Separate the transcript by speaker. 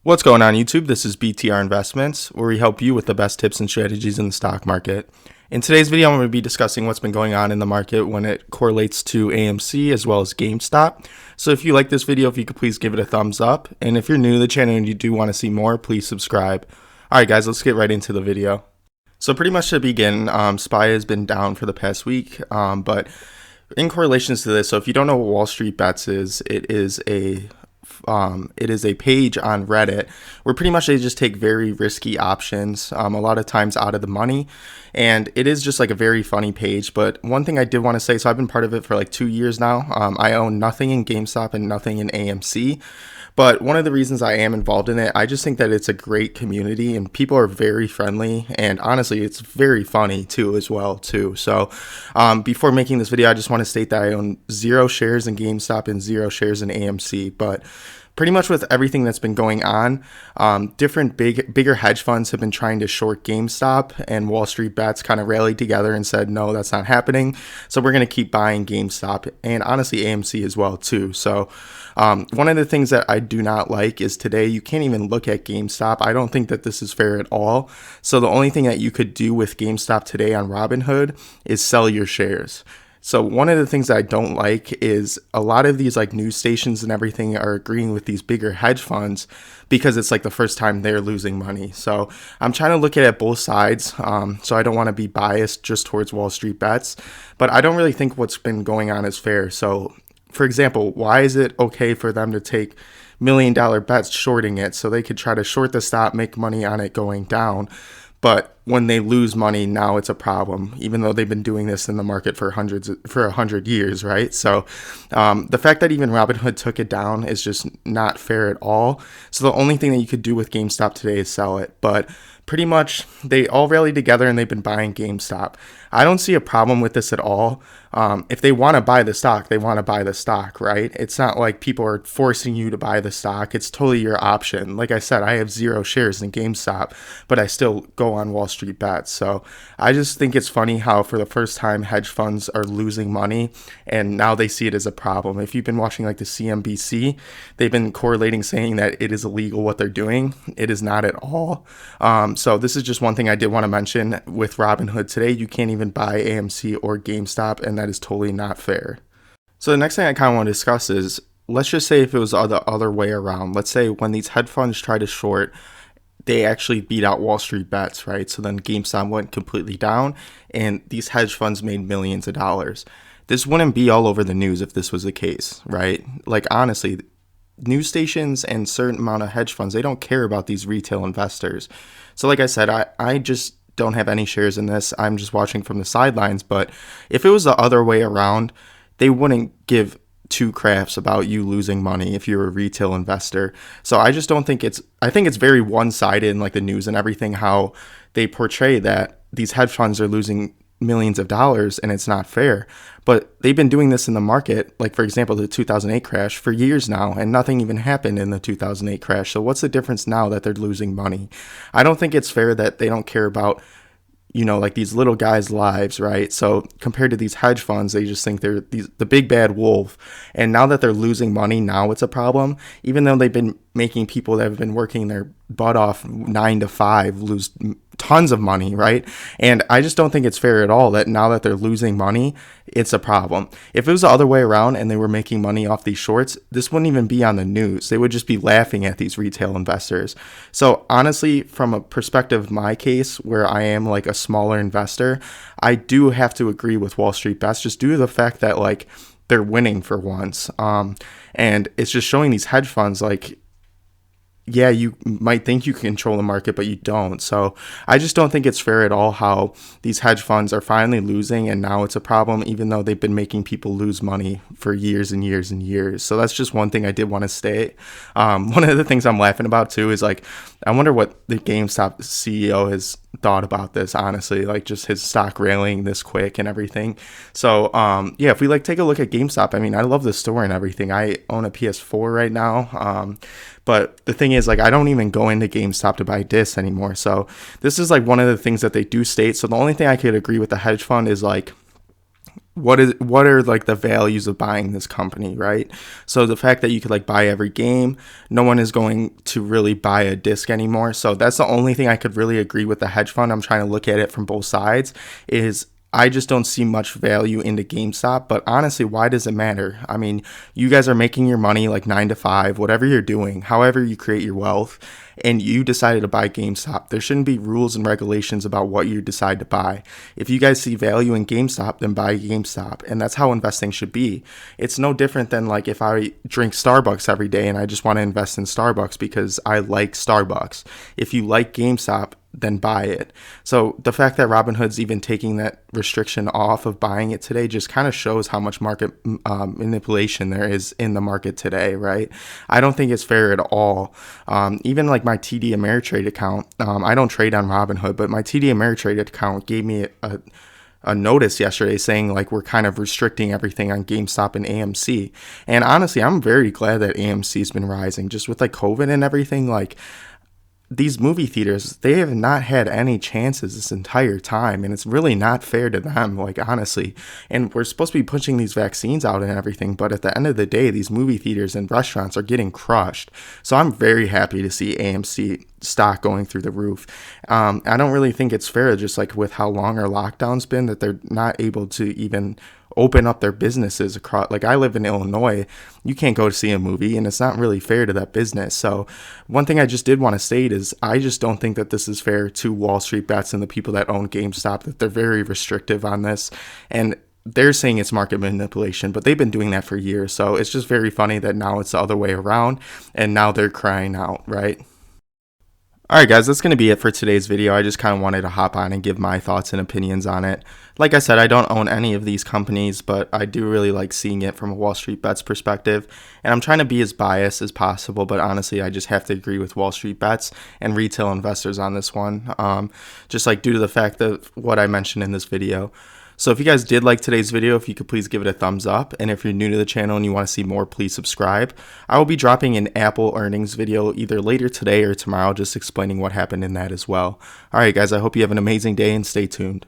Speaker 1: What's going on YouTube? This is BTR Investments, where we help you with the best tips and strategies in the stock market. In today's video, I'm going to be discussing what's been going on in the market when it correlates to AMC as well as GameStop. So if you like this video, if you could please give it a thumbs up. And if you're new to the channel and you do want to see more, please subscribe. Alright guys, let's get right into the video. So pretty much to begin, SPY has been down for the past week, but in correlations to this, so if you don't know what Wsb Bets is, it is a page on Reddit where pretty much they just take very risky options, a lot of times out of the money, and it is just like a very funny page. But one thing I did want to say, so I've been part of it for like 2 years now. I own nothing in GameStop and nothing in AMC. But one of the reasons I am involved in it, I just think that it's a great community and people are very friendly, and honestly, it's very funny too as well too. So before making this video, I just want to state that I own 0 shares in GameStop and 0 shares in AMC. But pretty much with everything that's been going on, different bigger hedge funds have been trying to short GameStop, and Wsb Bets kind of rallied together and said, no, that's not happening. So we're going to keep buying GameStop and honestly AMC as well too. So one of the things that I do not like is today you can't even look at GameStop. I don't think that this is fair at all. So the only thing that you could do with GameStop today on Robinhood is sell your shares. So one of the things that I don't like is a lot of these like news stations and everything are agreeing with these bigger hedge funds because it's like the first time they're losing money. So I'm trying to look at it both sides. So I don't want to be biased just towards Wsb Bets, but I don't really think what's been going on is fair. So for example, why is it okay for them to take $1 million bets shorting it so they could try to short the stock, make money on it going down? But when they lose money, now it's a problem, even though they've been doing this in the market for 100 years, right? So the fact that even Robinhood took it down is just not fair at all. So the only thing that you could do with GameStop today is sell it. But pretty much they all rallied together and they've been buying GameStop. I don't see a problem with this at all. If they want to buy the stock, they want to buy the stock, right? It's not like people are forcing you to buy the stock. It's totally your option. Like I said, I have 0 shares in GameStop, but I still go on Wsb Bets. So I just think it's funny how for the first time hedge funds are losing money and now they see it as a problem. If you've been watching like the CNBC, they've been correlating saying that it is illegal what they're doing. It is not at all. So this is just one thing I did want to mention with Robinhood today. You can't even buy AMC or GameStop, and that is totally not fair. So the next thing I kind of want to discuss is, let's just say if it was the other way around. Let's say when these hedge funds try to short, they actually beat out Wsb Bets, right? So then GameStop went completely down and these hedge funds made millions of dollars. This wouldn't be all over the news if this was the case, right? Like honestly, news stations and certain amount of hedge funds, they don't care about these retail investors. So like I said, I just don't have any shares in this. I'm just watching from the sidelines. But if it was the other way around, they wouldn't give 2 craps about you losing money if you're a retail investor. So I just don't think I think it's very one-sided in like the news and everything, how they portray that these hedge funds are losing millions of dollars and it's not fair. But they've been doing this in the market, like for example the 2008 crash, for years now, and nothing even happened in the 2008 crash. So what's the difference now that they're losing money? I don't think it's fair that they don't care about, you know, like these little guys' lives, right? So compared to these hedge funds, they just think they're the big bad wolf. And now that they're losing money, now it's a problem, even though they've been making people that have been working their butt off 9 to 5 lose tons of money, right? And I just don't think it's fair at all that now that they're losing money, it's a problem. If it was the other way around and they were making money off these shorts, this wouldn't even be on the news. They would just be laughing at these retail investors. So honestly, from a perspective of my case, where I am like a smaller investor, I do have to agree with Wsb Bets just due to the fact that like they're winning for once. And it's just showing these hedge funds like, yeah, you might think you can control the market, but you don't. So I just don't think it's fair at all how these hedge funds are finally losing and now it's a problem, even though they've been making people lose money for years and years and years. So that's just one thing I did want to state. One of the things I'm laughing about too is like, I wonder what the GameStop CEO has thought about this, honestly, like just his stock railing this quick and everything. So yeah, if we like take a look at GameStop, I mean, I love the store and everything. I own a PS4 right now. But the thing is, like, I don't even go into GameStop to buy discs anymore. So this is like one of the things that they do state. So the only thing I could agree with the hedge fund is like, what are like the values of buying this company, right? So the fact that you could like buy every game, no one is going to really buy a disc anymore. So that's the only thing I could really agree with the hedge fund. I'm trying to look at it from both sides. Is I just don't see much value into GameStop, but honestly, why does it matter? I mean, you guys are making your money like 9 to 5, whatever you're doing, however you create your wealth, and you decided to buy GameStop. There shouldn't be rules and regulations about what you decide to buy. If you guys see value in GameStop, then buy GameStop, and that's how investing should be. It's no different than like if I drink Starbucks every day and I just want to invest in Starbucks because I like Starbucks. If you like GameStop, then buy it. So the fact that Robinhood's even taking that restriction off of buying it today just kind of shows how much market manipulation there is in the market today, right? I don't think it's fair at all. Even like my TD Ameritrade account, I don't trade on Robinhood, but my TD Ameritrade account gave me a notice yesterday saying like we're kind of restricting everything on GameStop and AMC. And honestly, I'm very glad that AMC's been rising just with like COVID and everything. Like, these movie theaters, they have not had any chances this entire time, and it's really not fair to them, like, honestly. And we're supposed to be pushing these vaccines out and everything, but at the end of the day, these movie theaters and restaurants are getting crushed. So I'm very happy to see AMC stock going through the roof. I don't really think it's fair, just like with how long our lockdown's been, that they're not able to even open up their businesses across. Like, I live in Illinois, you can't go to see a movie, and it's not really fair to that business. So one thing I just did want to state is I just don't think that this is fair to Wall Street Bets and the people that own GameStop, that they're very restrictive on this, and they're saying it's market manipulation, but they've been doing that for years. So it's just very funny that now it's the other way around, and now they're crying out, right? Alright guys, that's going to be it for today's video. I just kind of wanted to hop on and give my thoughts and opinions on it. Like I said, I don't own any of these companies, but I do really like seeing it from a Wall Street Bets perspective. And I'm trying to be as biased as possible, but honestly, I just have to agree with Wall Street Bets and retail investors on this one. Just like due to the fact that what I mentioned in this video. So if you guys did like today's video, if you could please give it a thumbs up. And if you're new to the channel and you want to see more, please subscribe. I will be dropping an Apple earnings video either later today or tomorrow, just explaining what happened in that as well. All right, guys, I hope you have an amazing day and stay tuned.